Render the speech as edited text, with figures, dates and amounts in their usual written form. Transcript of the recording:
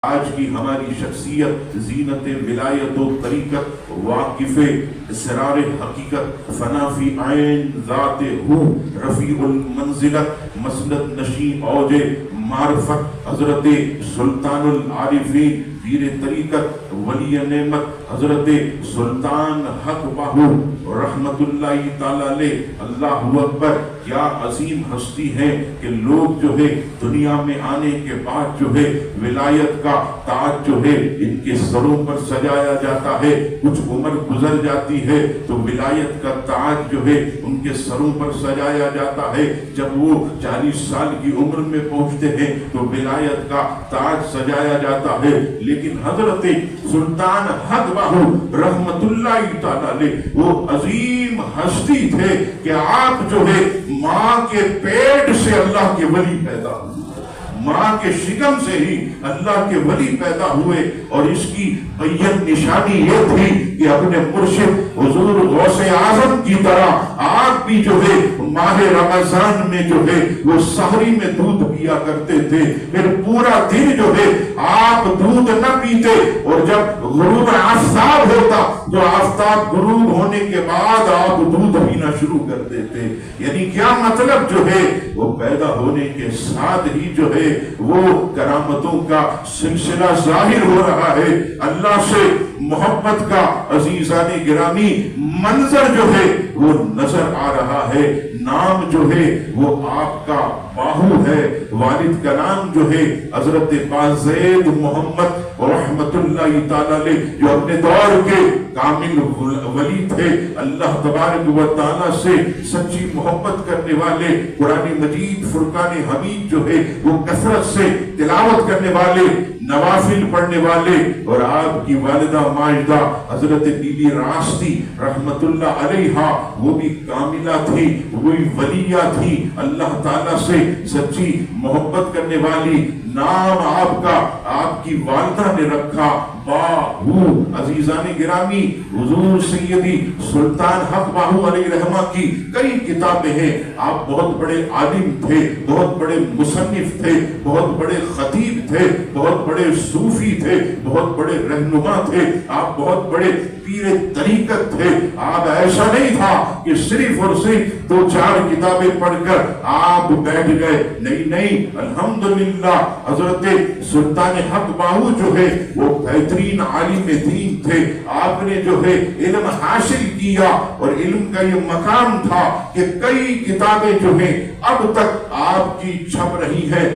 آج کی ہماری شخصیت زینت ولایت و طریقت واقف اسرار حقیقت فنا فی عین ذات ہو رفیع المنزلت مسند نشی اوج معرفت حضرت سلطان العارفین پیر طریقت ولی نعمت حضرت سلطان حق باہو رحمت اللہ تعالی علیہ۔ اللہ اکبر، کیا عظیم ہستی ہے کہ لوگ جو ہے دنیا میں آنے کے بعد جو ہے ولایت کا تاج جو ہے ان کے سروں پر سجایا جاتا ہے۔ کچھ عمر گزر جاتی ہے تو ولایت کا تاج جو ہے ان کے سروں پر سجایا جاتا ہے۔ جب وہ 40 سال کی عمر میں پہنچتے ہیں تو ولایت کا تاج سجایا جاتا ہے۔ لیکن حضرت سلطان حق باہو رحمت اللہ تعالی علیہ وہ عظیم ہستی تھے کہ آپ جو ہے ماں کے پیٹ سے اللہ کے ولی پیدا ہوئے، ماں کے شکم سے ہی اللہ کے ولی پیدا ہوئے۔ اور اس کی بیان نشانی یہ تھی کہ اپنے مرشد حضور غوث اعظم کی طرح آپ بھی جو ہے ماہ رمضان میں جو ہے وہ سحری میں دودھ پیا کرتے تھے، پھر پورا دن جو ہے آپ دودھ نہ پیتے، اور جب غروب آفتاب ہوتا تو آفتاب غروب ہونے کے بعد آپ دودھ پینا شروع کر دیتے۔ یعنی کیا مطلب جو ہے وہ پیدا ہونے کے ساتھ ہی جو ہے وہ کرامتوں کا سلسلہ ظاہر ہو رہا ہے۔ اللہ سے محبت کا عزیزان گرامی منظر جو ہے وہ نظر آ رہا ہے۔ نام جو ہے وہ آپ کا باہو ہے، والد کا نام جو ہے حضرت بازید محمد رحمت اللہ تعالی علیہ جو اپنے دور کے کامل ولی تھے، اللہ تبارک و تعالی سے سچی محبت کرنے والے، قرآن مجید فرقان حمید جو ہے وہ کثرت سے تلاوت کرنے والے، نوافل پڑھنے والے، اور آپ کی والدہ ماجدہ حضرت بی بی راستی رحمت اللہ علیہا وہ بھی کاملہ تھی، وہی ولیہ تھی، اللہ تعالیٰ سے سچی محبت کرنے والی۔ نام آپ کا آپ کی والدہ نے رکھا باہو۔ عزیزان گرامی، حضور سیدی سلطان حق باہو علیہ رحمہ کی کئی کتابیں ہیں۔ آپ بہت بڑے عالم تھے، بہت بڑے مصنف تھے، بہت بڑے خطیب تھے، بہت بڑے صوفی تھے، بہت بڑے رہنما تھے، آپ بہت بڑے پیر طریقت تھے۔ آپ ایسا نہیں تھا کہ صرف اور صرف 2-4 کتابیں پڑھ کر آپ بیٹھ گئے، نہیں، الحمدللہ حضرت سلطان حق باہو جو ہے وہ بہترین عالم دین تھے۔ آپ نے جو ہے علم حاصل کیا، اور علم کا یہ مقام تھا کہ کئی کتابیں جو ہیں اب تک آپ کی چھپ رہی ہے۔